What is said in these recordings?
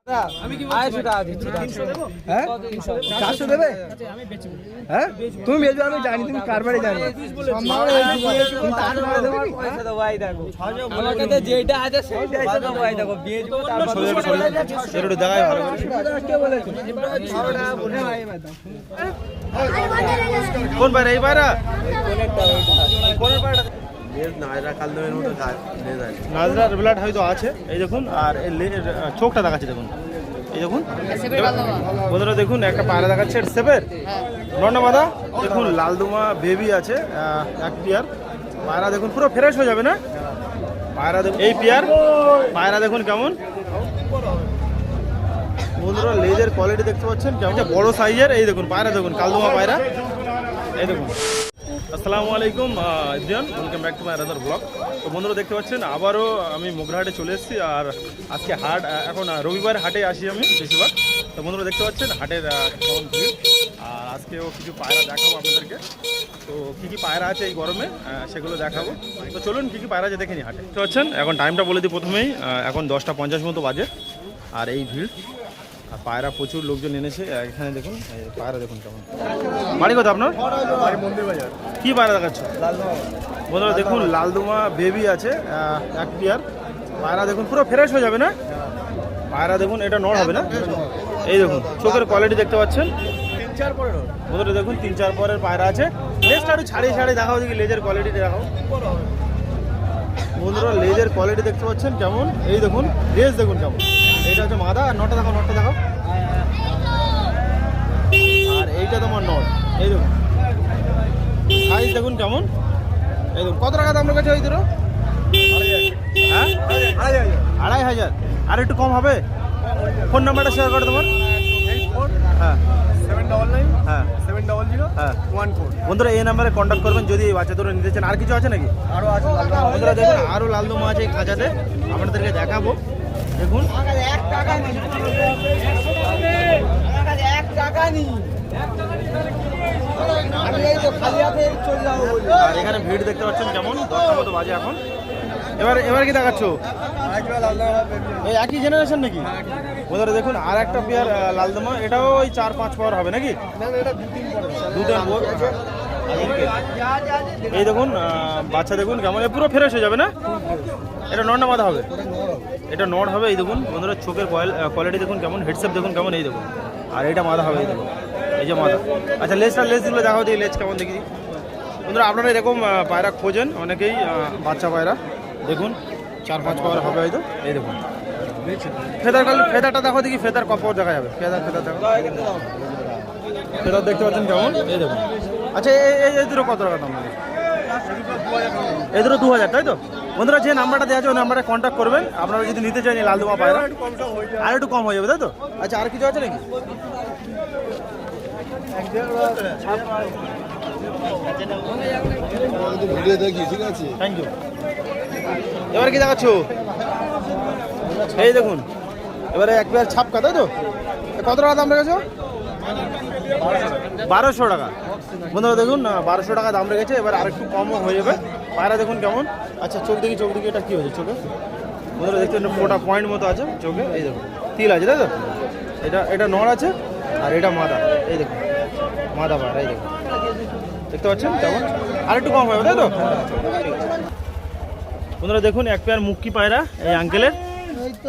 400 দেবে? হ্যাঁ তুমি বেচবে, আমি জানি তুমি কারবারই জানি। যেটা আছে কোন পায়রা? এই পায়রা নাজরার ব্লাড হয়তো আছে, এই দেখুন। আর চোখটা দেখাচ্ছে দেখুন, এই দেখুন বন্ধুরা, দেখুন একটা পায়রা দেখাচ্ছে সেপের নন্না মাদা। দেখুন লালদুমা বেবি আছে এক পেয়ার পায়রা, দেখুন পুরো ফ্রেশ হয়ে যাবে না পায়রা। দেখুন এই পেয়ার পায়রা দেখুন কেমন বন্ধুরা, লেজের কোয়ালিটি দেখতে পাচ্ছেন কেমন বড় সাইজের। এই দেখুন পায়রা, দেখুন কালদুমা পায়রা, এই দেখুন। আসসালামু আলাইকুম everyone, welcome back to my another blog. তো বন্ধুরা দেখতে পাচ্ছেন আবারও আমি মোগরাহাটে চলে এসেছি। আর আজকে হাট, এখন রবিবার হাটে আসি আমি বেশিরভাগ। তো বন্ধুরা দেখতে পাচ্ছেন হাটের কেমন ভিড়। আর আজকেও কিছু পায়রা দেখাবো আপনাদেরকে। তো কী কী পায়রা আছে এই গরমে সেগুলো দেখাবো। তো চলুন কী কী পায়রা আছে দেখে নিই হাটে। দেখতে পাচ্ছেন এখন টাইমটা বলে দিই প্রথমেই, এখন 10টা 50 মতো বাজে। আর এই ভিড়, আর পায়রা প্রচুর লোকজন এনেছে এখানে। দেখুন পায়রা দেখুন কেমন। বাড়ি কোথায় আপনার? মন্দিরবাজার। কি পায়রা দেখাচ্ছ? বন্ধুরা দেখুন লালদুমা বেবি আছে এক পেয়ার পায়রা, দেখুন পুরো ফ্রেশ হয়ে যাবে না পায়রা। দেখুন এটা নড় হবে না, এই দেখুন চোখের কোয়ালিটি দেখতে পাচ্ছেন। বন্ধুরা দেখুন 3-4 পরের পায়রা আছে। লেজটা একটু ছাড়িয়ে ছাড়িয়ে দেখাও, দেখি লেজের কোয়ালিটি দেখাও বন্ধুরা। লেজের কোয়ালিটি দেখতে পাচ্ছেন কেমন, এই দেখুন লেজ দেখুন কেমন। এইটা হচ্ছে মাদা, আর নটা দেখাও, নটা দেখাও। আর এইটা তোমার নট, এই দেখুন সাইজ দেখুন কেমন। এই দেখুন কত টাকা দাম রেখেছে ওই দুটো? হ্যাঁ 2500। আর একটু কম হবে? ফোন নাম্বারটা শেয়ার করে তোমার। হ্যাঁ 799 হ্যাঁ 700 হ্যাঁ 14। বন্ধুরা এই নাম্বারে কন্ট্যাক্ট করবেন যদি এই বাচ্চা দুটো নিতে চান। আর কিছু আছে নাকি? আরো আছে বন্ধুরা দেখুন আরও লালদুমা আছে এই খাঁচাতে, আপনাদেরকে দেখাবো। দেখুন 1 টাকা নি, 1 টাকা নি। আমি এই তো খালি হাতে চলে যাবো বলি। আর এখানে ভিড় দেখতে পাচ্ছেন কেমন, 10টা মতো বাজে এখন। এবার কি দেখাচ্ছ? এই একই জেনারেশন নাকি? বন্ধুরা দেখুন আর একটা পেয়ার লালদমা, এটাও ওই 4-5 পাওয়ার হবে নাকি? এই দেখুন বাচ্চা দেখুন কেমন, পুরো ফ্রেশ হয়ে যাবে না? এটা নড়না মাথা হবে, এটা নড় হবে। এই দেখুন বন্ধুরা চোখের কোয়ালিটি দেখুন কেমন, হেডসেপ দেখুন কেমন, এই দেখুন। আর এইটা মাথা হবে, এই দেখুন এই যে মাথা। আচ্ছা লেজগুলো দেখাও দিই, লেজ কেমন দেখি বন্ধুরা। আপনারা এরকম পায়রা খোঁজেন অনেকেই, বাচ্চা পায়রা দেখুন 4-5 পাওয়ার হবে হয়তো। এই দেখুন ফেদারটা দেখো দেখি, ফেদার কপর দেখা যাবে। ফেদার দেখো, ফেদার দেখতে পাচ্ছেন কেমন, এই দেখুন। আচ্ছা এই দুটো কত টাকা দাম? এই দুটো 2000, তাই তো? বন্ধুরা যে নাম্বারটা দেওয়া আছে ওই নাম্বারে কন্ট্যাক্ট করবেন আপনারা যদি নিতে চান এই লালদুমা পায়রা। আর একটু কম হয়ে যাবে, তাই তো? আচ্ছা আর কিছু আছে নাকি? Thank you. এবার কি দেখাচ্ছ? এই দেখুন এবারে এক পেয়ার ছাপকা, তাই তো? কত টাকা দাম রেখেছো? 1200 টাকা। বন্ধুরা দেখুন 1200 টাকা দাম রেখেছে। এবার আরেকটু কমও হয়ে যাবে। পায়রা দেখুন কেমন। আচ্ছা চোখ দেখি, চোখ দেখি এটা কী হয়েছে চোখে? বন্ধুরা দেখছেন ফোটা পয়েন্ট মতো আছে চোখে, এই দেখুন তিল আছে, তাই তো? এটা নড় আছে, আর এটা মাদা, এই দেখুন মাদা পায়রা, এই দেখুন দেখতে পাচ্ছেন কেমন। আরেকটু কম হবে, তাই তো? বন্ধুরা দেখুন এক পেয়ার মুক্কি পায়রা এই আঙ্কেলের।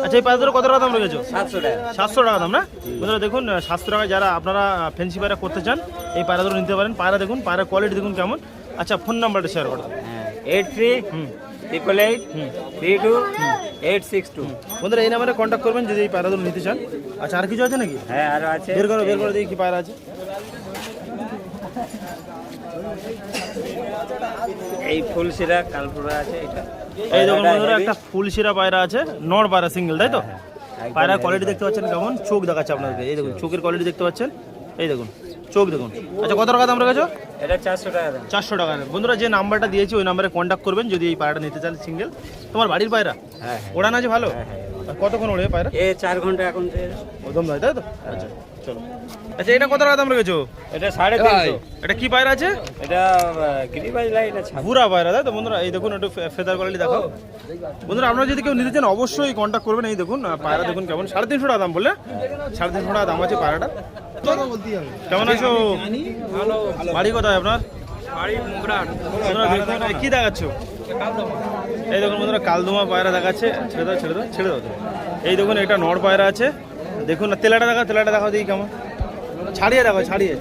আচ্ছা এই পায়রা কত টাকা দাম রেখেছো? 700 টাকা। 700 টাকা দাম না? বন্ধুরা দেখুন 700 টাকায় যারা আপনারা ফ্যান্সি পায়রা করতে চান এই পায়রা ধরে নিতে পারেন। পায়রা দেখুন, পায়রা কোয়ালিটি দেখুন কেমন। আচ্ছা ফোন নাম্বারটা শেয়ার করো। 838832 বন্ধুরা এই নাম্বারে কন্ট্যাক্ট করবেন যদি এই পায়রা ধরে নিতে চান। আচ্ছা আর কিছু আছে নাকি? হ্যাঁ আরো আছে, বের করো দেখি কি পায়রা আছে। এই ফুলশিরা কালপুরা আছে। এটা এই দেখুন বন্ধুরা একটা ফুলশিরা পায়রা আছে, নড় পায়রা সিঙ্গেল, তাই তো? পায়রা কোয়ালিটি দেখতে পাচ্ছেন কেমন, চোখ দেখাচ্ছে আপনাদেরকে। এই দেখুন চোখের কোয়ালিটি দেখতে পাচ্ছেন, এই দেখুন চোখ দেখুন। আচ্ছা কত টাকা দাম রেখেছো? এটা 400 টাকা দাম। 400 টাকা। বন্ধুরা যে নাম্বারটা দিয়েছি ওই নাম্বারে কন্ট্যাক্ট করবেন যদি এই পায়রাটা নিতে চান সিঙ্গেল। তোমার বাড়ির পায়রা হ্যাঁ ওড়ান আছে ভালো? আর কতক্ষণ ওড়ে পায়রা? 4 ঘন্টা এখন ওদম যায় তাই তো? আচ্ছা চলো। আচ্ছা এটা কত টাকা দাম রেখেছো? এটা 350। এটা কি পায়রা আছে? এটা গিরিবাজ লাইট আছে। বুড়া পায়রা তাই তো বন্ধুরা? এই দেখুন একটু ফেদার কোয়ালিটি দেখো বন্ধুরা। আপনারা যদি কেউ নিতে চান অবশ্যই কন্ট্যাক্ট করবেন। এই দেখুন পায়রা দেখুন কেমন, 350 টাকা দাম বললে, 350 টাকা দাম আছে পায়রাটা। কেমন আছো? বাড়ি কোথায় আপনার? বন্ধুরা দেখুন কি দেখাচ্ছ? এই দেখুন বন্ধুরা কালদমা পায়রা দেখাচ্ছে। ছেড়ে দাও ছেড়ে দাও ছেড়ে দাও। এই দেখুন এটা নড় পায়রা আছে। দেখুন না তেলাটা দেখাও দেখি কেমন। ছাড়িয়ে দেখো ছাড়িয়ে।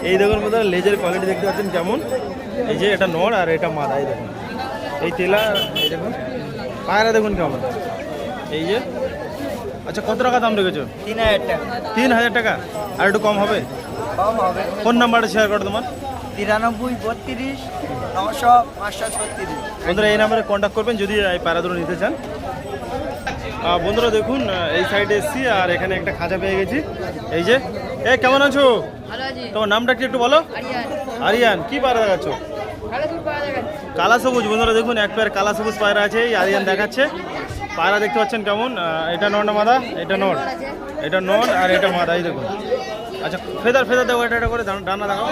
এই দেখুন বন্ধুরা লেজের কোয়ালিটি দেখতে পাচ্ছেন কেমন। এই যে এটা নড় আর এটা মাদা। এই দেখুন এই তেলা। এই দেখুন পায়রা দেখুন কেমন। এই যে আচ্ছা কত টাকা দাম রেখেছো? 3000 টাকা। 3000 টাকা। আর একটু কম হবে? ফোন নাম্বারটা শেয়ার করো তোমার। 93 32 900 536। বন্ধুরা এই নাম্বারে কন্ট্যাক্ট করবেন যদি এই পায়রাগুলো নিতে চান। বন্ধুরা দেখুন এই সাইডে এসছি আর এখানে একটা খাঁচা পেয়ে গেছি। এই যে কেমন আছো? তোমার নামটা কি একটু বলো? আরিয়ান। কি পায়রা দেখাচ্ছ? কালা সবুজ। বন্ধুরা দেখুন এক পেয়ার কালা সবুজ পায়রা আছে। এই আরিয়ান দেখাচ্ছে। পায়রা দেখতে পাচ্ছেন কেমন। এটা নর না মাদা? এটা নর। এটা নর আর এটা মাদা। এই দেখুন। আচ্ছা ফেদার দেখো এটা করে ডানা দেখো।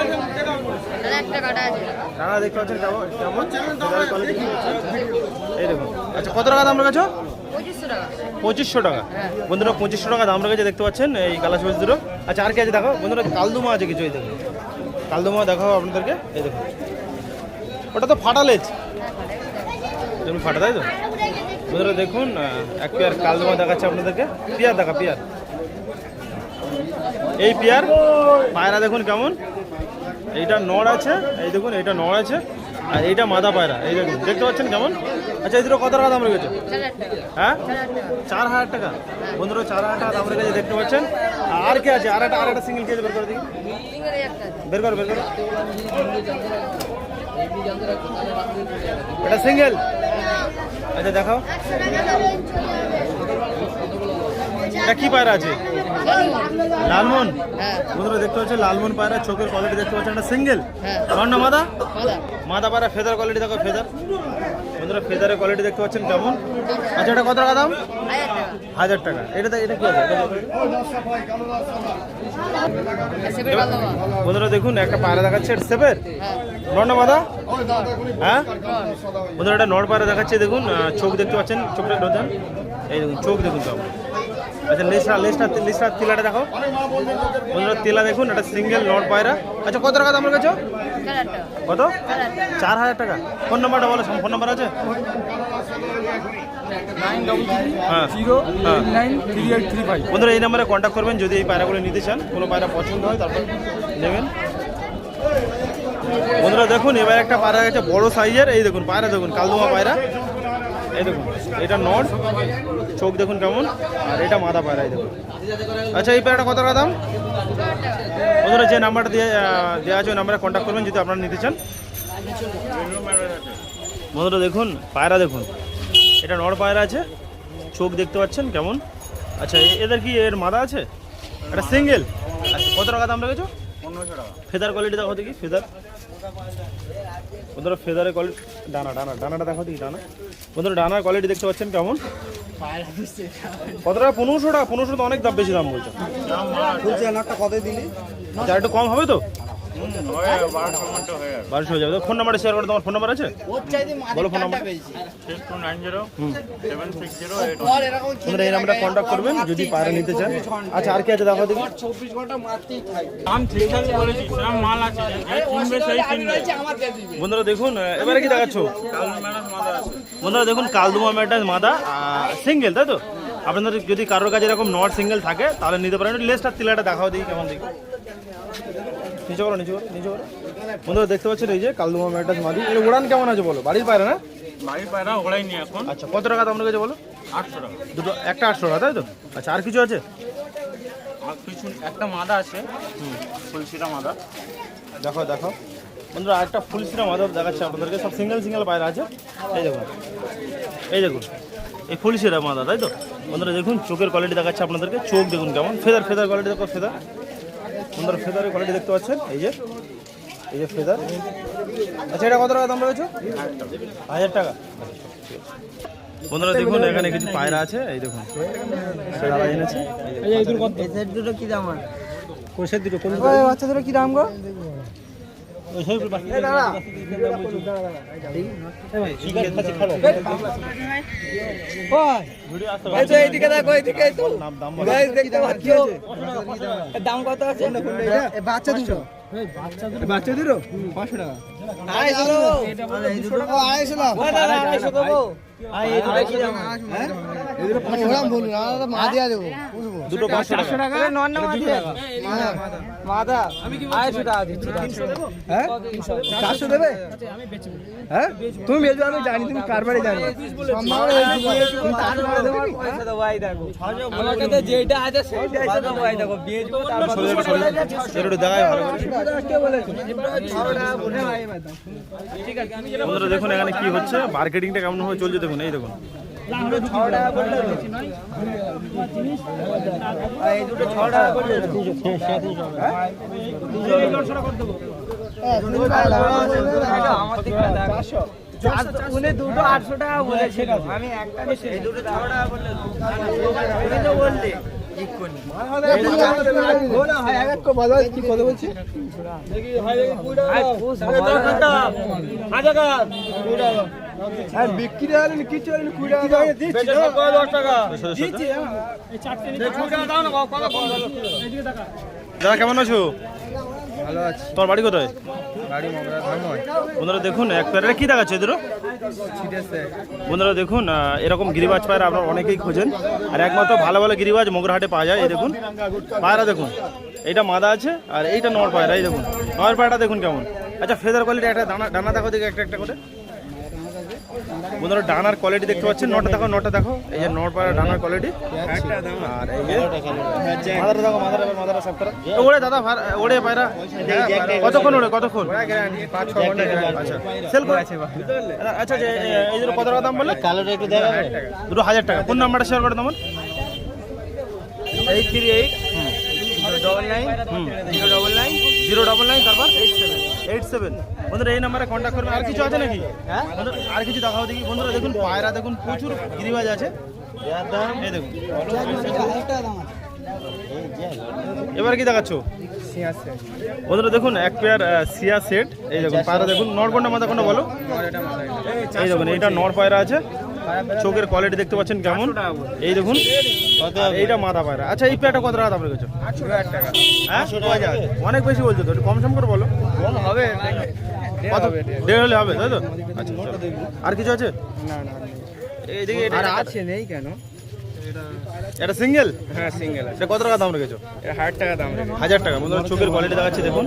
ডানা দেখতে পাচ্ছেন কেমন। এই দেখুন। আচ্ছা কত টাকা দাম রেখেছো? 2500 টাকা। বন্ধুরা 2500 টাকা দাম রেখেছে দেখতে পাচ্ছেন এই কালা সবুজ দুটো। আচ্ছা আর কি আছে দেখো বন্ধুরা? কালদুমা আছে কিছু। এই দেখুন কালদুমা দেখাও আপনাদেরকে। এই দেখুন ওটা তো ফাটা লেজ, ফাটা তাই তো? বন্ধুরা দেখুন এক পেয়ার কালদুমা দেখাচ্ছে আপনাদেরকে। পিয়ার দেখা পিয়ার। এই পিয়ার পায়রা দেখুন কেমন। এইটা নড় আছে। এই দেখুন এইটা নড় আছে আর এইটা মাদা পায়রা। এই দেখুন দেখতে পাচ্ছেন কেমন। আচ্ছা এই দুটো কত টাকা দাম রেখেছে? হ্যাঁ 4000 টাকা। বন্ধুরা 4000 টাকা দাম রেখেছে দেখতে পাচ্ছেন। আর কি আছে? আর একটা সিঙ্গেল কেজি বের করে দিই। বের করো। এটা সিঙ্গেল। আচ্ছা দেখাও। এটা কি পায়রা আছে? লালমন। বন্ধুরা দেখতে পাচ্ছেন লালমন পায়রা। চোখের কোয়ালিটি দেখতে পাচ্ছেন। এটা সিঙ্গেল। নর না মাদা? মাদা পায়রা। ফেদার কোয়ালিটি দেখো ফেদার। বন্ধুরা ফেদারের কোয়ালিটি দেখতে পাচ্ছেন কেমন। আচ্ছা এটা কত টাকা দাম? 1000 টাকা। এটা কি আছে? বন্ধুরা দেখুন একটা পায়রা দেখাচ্ছে। সেপের নর না মাদা? হ্যাঁ বন্ধুরা এটা নর পায়রা দেখাচ্ছে। দেখুন চোখ দেখতে পাচ্ছেন। চোখটা ডোজান। এই দেখুন চোখ দেখুন কেমন। আচ্ছা লেজটা তিলাটা দেখো বন্ধুরা। তিলা দেখুন এটা সিঙ্গেল নর পায়রা। আচ্ছা কত টাকা দাম রেখেছো? কত? 4000 টাকা। ফোন নাম্বারটা বলো। ফোন নাম্বার আছে? 900893835। বন্ধুরা এই নাম্বারে কন্ট্যাক্ট করবেন যদি এই পায়রাগুলো নিতে চান। কোনো পায়রা পছন্দ হয় তারপর নেবেন। বন্ধুরা দেখুন এবার একটা পায়রা গেছে বড় সাইজের। এই দেখুন পায়রা দেখুন কালদুমা পায়রা। এই দেখুন এটা নর। চোখ দেখুন কেমন আর এটা মাদা পায়রা। এই দেখুন। আচ্ছা এই পায়রাটা কত টাকা দাম? বন্ধুরা যে নাম্বারটা দেওয়া আছে ওই নাম্বারে কন্ট্যাক্ট করবেন যদি আপনারা নিতে চান। বন্ধুরা দেখুন পায়রা দেখুন এটা নর পায়রা আছে। চোখ দেখতে পাচ্ছেন কেমন। আচ্ছা এদের কি এর মাদা আছে? এটা সিঙ্গেল। আচ্ছা কত টাকা দাম রেখেছো? 1500 টাকা। ফেদার কোয়ালিটি দেখো দেখি ফেদার। বন্ধুরা ফেদারের কোয়ালিটি ডানাটা দেখো দেখি ডানা। বন্ধুরা ডানার কোয়ালিটি দেখতে পাচ্ছেন কেমন। কত টাকা? 1500 টাকা। 1500 তো অনেক দাম, বেশি দাম বলছো। কত দিলি? আচ্ছা একটু কম হবে তো? 1200 হয়ে যাবে। ফোন নাম্বারটা শেয়ার করো। তোমার ফোন নাম্বার আছে? বলো ফোন নাম্বার। 6290 তোমরা এই নাম্বারে কন্ট্যাক্ট করবেন যদি পায়রা নিতে চান। আচ্ছা আর কি আছে দেখো দেখি। 24 ঘন্টা মারতেই থাকি। বন্ধুরা দেখুন এবারে কি দেখাচ্ছ? বন্ধুরা দেখুন কালদুমা ম্যাটাস মাদা সিঙ্গেল তাই তো? আপনাদের যদি কারোর কাছে এরকম নট সিঙ্গেল থাকে তাহলে নিতে পারেন। লেজটা তিলাটা দেখাও দেখি কেমন দেখি। নিচে করো। বন্ধুরা দেখতে পাচ্ছেন এই যে কালদুমা ম্যাটাস মাদি। এর উড়ান কেমন আছে বলো? বাড়ির পায়রা না? বাড়ির পায়রা ওড়াইনি এখন। আচ্ছা কত টাকা দাম রেখেছে বলো? 800 টাকা। দুটো একটা 800 টাকা তাই তো? আচ্ছা আর কিছু আছে? আর কিছু একটা মাদা আছে। ফুলসিরা মাদা। দেখো বন্ধুরা আরেকটা ফুলসিরা মাদা দেখাচ্ছে আপনাদেরকে। সব সিঙ্গেল পায়রা আছে। এই দেখুন এই ফুলসিরা মাদা তাই তো? বন্ধুরা দেখুন চোখের কোয়ালিটি দেখাচ্ছে আপনাদেরকে। চোখ দেখুন কেমন। ফেদার কোয়ালিটি দেখো ফেদার। বন্ধুরা ফেদারের কোয়ালিটি দেখতে পাচ্ছেন এই যে। এই যে ফেদার। আচ্ছা এটা কত টাকা দাম রয়েছে? 1000 টাকা। বন্ধুরা দেখুন এখানে কিছু পায়রা আছে, এই দেখুন দাদা এনেছে। এই দুটো কি দাম? কোষের দুটো কোন বাচ্চা দুটো কি দাম গো? এইদিকে দেখো, এইদিকে দাম কত আছে? বাচ্চা দুটো, বাচ্চা দুটো 500 টাকা। দুটো 500 টাকা। হ্যাঁ 400 দেবে? হ্যাঁ তুমি বেচবে, আমি জানি তুমি কার বাড়ি জানো। যেটা আছে সেটা দেখো, দেখায় ভালো করে। বন্ধুরা দেখুন এখানে কি হচ্ছে, মার্কেটিংটা কেমন ভাবে চলছে দেখুন। এই দেখুন দুটো 800 টাকা বলেছিল, আমি একটা দুটো 6 টাকা বললে বিক্রি হলেন কিছু হলেন 20 টাকা দিচ্ছি। দাদা কেমন আছো? ভালো আছে। তোমার বাড়ি কোথায়? গাড়ি মগরা ধাময়। বন্ধুরা দেখুন এক প্যারা কি দেখাচ্ছে এদেরও। বন্ধুরা দেখুন এরকম গিরিবাজ পায়রা আপনারা অনেকেই খোঁজেন, আর একমাত্র ভালো ভালো গিরিবাজ মোগরাহাটে পাওয়া যায়। এই দেখুন পায়রা দেখুন, এইটা মাদা আছে আর এইটা নর পায়রা। এই দেখুন নর পায়রাটা দেখুন কেমন। আচ্ছা ফেদার কোয়ালিটি একটা ডানা দেখো দেখে একটা একটা করে। বন্ধুরা ডানার কোয়ালিটি দেখতে পাচ্ছেন, নটা দেখো নটা দেখো, এই যে নর পায়রা ডানার কোয়ালিটি। আর এই যে মাদাটা দেখো, মাদারা সব করা ওড়ে দাদা, ওড়ে পায়রা কতক্ষণ ওড়ে? কতক্ষণ? 5-6 ঘন্টা। আচ্ছা সেল করে আছে। আচ্ছা যে এই যে কত টাকা দাম বললে? কালোটা একটু দেখাবে। দুটো 1000 টাকা। কোন নাম্বারটা শেয়ার করে তোমার? 838 099 তারপর 87। বন্ধুরা এই নাম্বারে কন্ট্যাক্ট করবেন। আর কিছু আছে নাকি? হ্যাঁ আর কিছু দেখাও দেখি। বন্ধুরা দেখুন পায়রা দেখুন, প্রচুর গিরিবাজ আছে। এই দেখুন এবার কি দেখাচ্ছ? বন্ধুরা দেখুন এক পেয়ার সিয়া সেট। এই দেখুন পায়রা দেখুন, নর কোনটা মাথা কোনটা বলো? এই দেখুন এইটা নর পায়রা আছে, চোখের কোয়ালিটি দেখতে পাচ্ছেন কেমন। এই দেখুন এইটা মাথা পায়রা। আচ্ছা এই পেয়ারটা কত টাকা দাম রেখেছো? 8000 টাকা। হ্যাঁ অনেক বেশি বলছো তো, একটু কম সম করে বলো। কম হবে? কত? 1.5 হলে হবে তাই তো? আচ্ছা চলো। আর কিছু আছে? না না এইদিকে আর আছে নেই কেন? এটা সিঙ্গেল? হ্যাঁ সিঙ্গেল আছে। এটা কত টাকা দাম রেখেছো? 1000 টাকা দাম। 1000 টাকা। বন্ধুরা চোখের কোয়ালিটি দেখাচ্ছি দেখুন।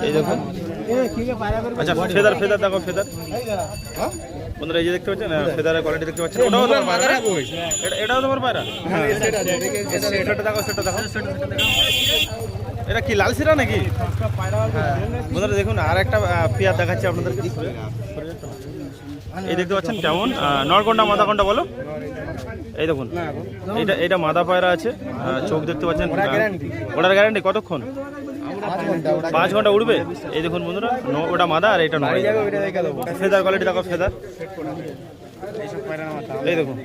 এই দেখুন আচ্ছা ফেদার দেখো ফেদার। বন্ধুরা এই যে দেখতে পাচ্ছেন ফেদারের কোয়ালিটি দেখতে পাচ্ছেন। ওটাও তোমার পায়রা? এটাও তোমার পায়রা? হ্যাঁ সেটা দেখো, সেটা দেখো। এটা কি লাল সিরা নাকি? বন্ধুরা দেখুন আর একটা পেয়ার দেখাচ্ছি আপনাদেরকে। এই দেখতে পাচ্ছেন কেমন, নরকন্ডা মাদা কোনটা বলো? এই দেখুন এটা মাদা পায়রা আছে, চোখ দেখতে পাচ্ছেন। ওটার গ্যারান্টি কতক্ষণ? 5 ঘন্টা উঠবে। এই দেখুন বন্ধুরা ওটা মাদা আর এটা নয়। ফেদার কোয়ালিটি দেখো ফেদার। এই দেখুন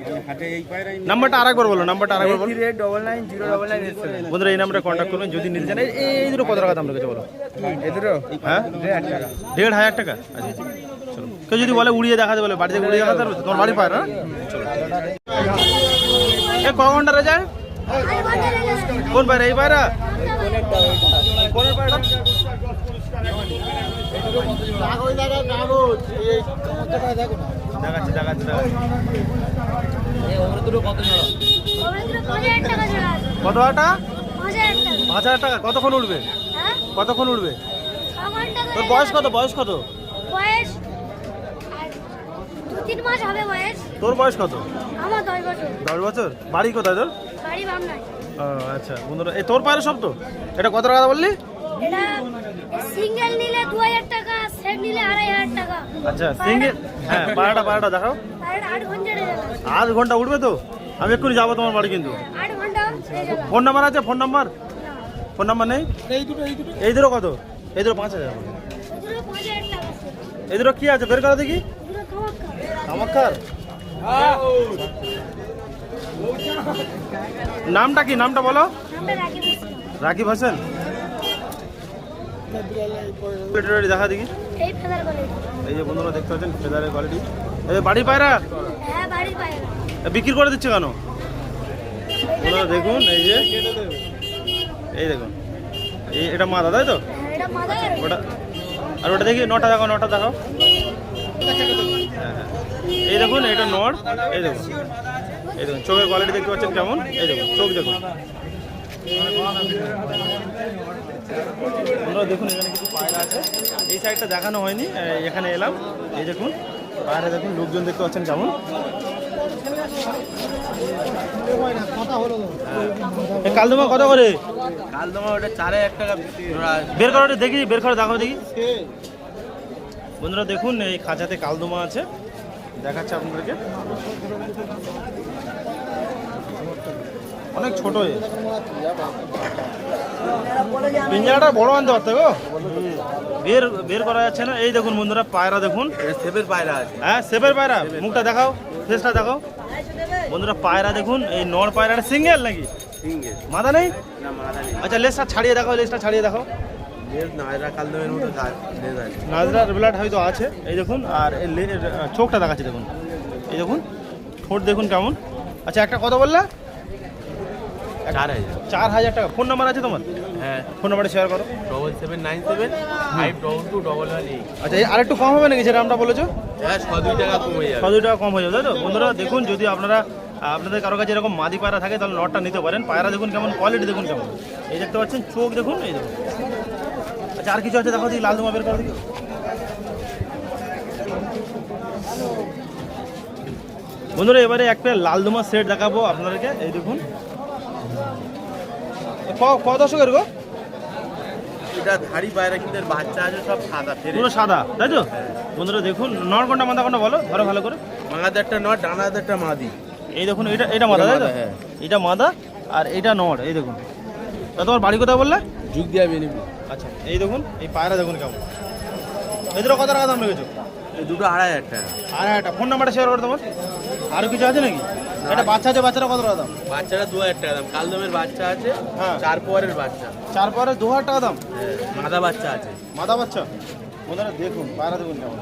নাম্বারটা আরেকবার বলো, নাম্বারটা আরেকবার বলো। 838 বন্ধুরা এই নাম্বারে কন্ট্যাক্ট করবেন যদি নিতে চান। এই দুটো কত টাকা দাম রেখেছে বলো? এই দুটো হ্যাঁ 1500 টাকা। 1500 টাকা। আচ্ছা চলো। কেউ যদি বলে উড়িয়ে দেখাতে বলে, বাড়িতে উড়িয়ে দেখাতে পারবে? তোমার বাড়ি পায়রা? চলো এ ক ঘন্টা যায়? কোন পায়রা? এই পায়রা? কোনের পায়রা? দেখাচ্ছি। কত টাকা? 5000 টাকা। কতক্ষণ উঠবে? কতক্ষণ উঠবে? তোর বয়স কত? বয়স 2-3 মাস হবে বয়স। তোর বয়স কত? আমার 10 বছর। 10 বছর। বাড়ি কোথায় তোর? বাড়ি বামনায়। ও আচ্ছা বন্ধুরা এই তোর পায়রা সব তো? এটা কত টাকা বললি? এটা সিঙ্গেল নিলে 2000 টাকা, সেট নিলে 2500 টাকা। আচ্ছা সিঙ্গেল। হ্যাঁ পায়রাটা দেখাও। পায়রাটা 8 ঘন্টা যাবে। 8 ঘন্টা উঠবে তো? আমি এক্ষুনি যাবো তোমার বাড়ি কিন্তু। 8 ঘন্টা হয়ে যাবে। ফোন নাম্বার আছে? ফোন নাম্বার নেই? এই দুটো কত? এই দুটো 5000। এদেরও কি আছে বের করো দেখি। এগুলো কামাক্কা। কামাক্কার নামটা কি, নামটা বলো। নামটা রাখি দিয়েছি। রাকিব হাসান। দেখা দেখি। এই ফেদার বলে। এই যে বন্ধুরা দেখতে পাচ্ছেন ফেদারের কোয়ালিটি। এই বাড়ির পায়রা হ্যাঁ বাড়ির বাইরে। বিক্রি করে দিচ্ছে কেন? বন্ধুরা দেখুন এই যে, এই দেখুন এটা মাদা তাই তো? হ্যাঁ এটা মাদার। ওটা আর ওটা দেখি, নটা দেখাও, নটা দেখাও। হ্যাঁ, এই দেখুন এটা নড়। এই দেখুন, এই দেখুন চোখের কোয়ালিটি দেখতে পাচ্ছেন কেমন। এই দেখুন চোখ দেখুন। বন্ধুরা দেখুন এখানে কিছু পায়রা আছে, এই সাইডটা দেখানো হয়নি, এখানে এলাম। এই দেখুন পায়রা দেখুন, লোকজন দেখতে পাচ্ছেন কেমন। কালদমা কত করে? কালদমা ওটা 4000 টাকা জোড়া আছে। বের করো দেখি, বের করে দেখাও দেখি। বন্ধুরা দেখুন এই খাঁচাতে কালদমা আছে, দেখাচ্ছে আপনাদেরকে। অনেক ছোট, পিঞ্জারাটা বড় আনতে পারতে গো, বের বের করা যাচ্ছে না। এই দেখুন বন্ধুরা পায়রা দেখুন, সেপের পায়রা আছে। হ্যাঁ সেপের পায়রা। মুখটা দেখাও, ফেসটা দেখাও। বন্ধুরা পায়রা দেখুন, এই নর পায়রাটা সিঙ্গেল নাকি? সিঙ্গেল মাথা নেই? না মাথা নেই। আচ্ছা লেজটা ছাড়িয়ে দেখাও, লেজটা ছাড়িয়ে দেখাও। লেজ নায়রা কালদমের মতো লেজ আছে। নাজরার ব্লাড হয়তো আছে। এই দেখুন, আর এই চোখটা দেখাচ্ছে দেখুন। এই দেখুন ঠোঁট দেখুন কেমন। আচ্ছা একটা কথা বললে? 4000। 4000 টাকা। ফোন নাম্বার আছে তোমার? হ্যাঁ ফোন নাম্বারটা শেয়ার করো। 7797 52211। আচ্ছা এই আরেকটু কম হবে নাকি যেটা আমরা বলেছো? হ্যাঁ 102 টাকা কমে যাবে। 102 টাকা কম হয়ে যাবে তাই তো? বন্ধুরা দেখুন, যদি আপনাদের কারো কাছে এরকম মাদি পায়রা থাকে তাহলে নটটা নিতে পারেন। পায়রা দেখুন কেমন, কোয়ালিটি দেখুন কেমন। এই দেখতে পাচ্ছেন চোখ দেখুন, এই দেখুন। আচ্ছা আর কিছু আছে দেখো দেখি, লাল দমা বের করো দেখি। বন্ধুরা এবারে একটা লাল দমা সেট দেখাবো আপনাদেরকে। এই দেখুন কত দশকের গো? এটা ধাড়ি পায়রা কিন্তু এর বাচ্চা আছে সব সাদা ফেরে। পুরো সাদা তাই তো? বন্ধুরা দেখুন নর কোনটা মাদা কোনটা বলো, ধরো ভালো করে। মাঙাতে একটা নট, ডানাতে একটা মাদি। এই দেখুন এটা মাদা তাই তো? হ্যাঁ। এটা মাদা আর এটা নর। এই দেখুন। তা তোমার বাড়ি কোথায় বললে? যুগ দিয়া বেনিবি। আচ্ছা এই দেখুন এই পায়রা দেখুন কেমন। এদেরও কত টাকা দাম লেগেছো? এই দুটো 2500 টাকা। আর একটা ফোন নাম্বারটা শেয়ার করো তোমার। আরও কিছু আছে নাকি? এটা বাচ্চা আছে, বাচ্চারা কত টাকা দাম? বাচ্চাটা 2000 টাকা দাম। কালদমের বাচ্চা আছে, হ্যাঁ। 4 পরের বাচ্চা। 4 পরে 2000 টাকা দাম। মাদা বাচ্চা আছে। মাদা বাচ্চা। বন্ধুরা দেখুন পায়রা দেখুন কেমন।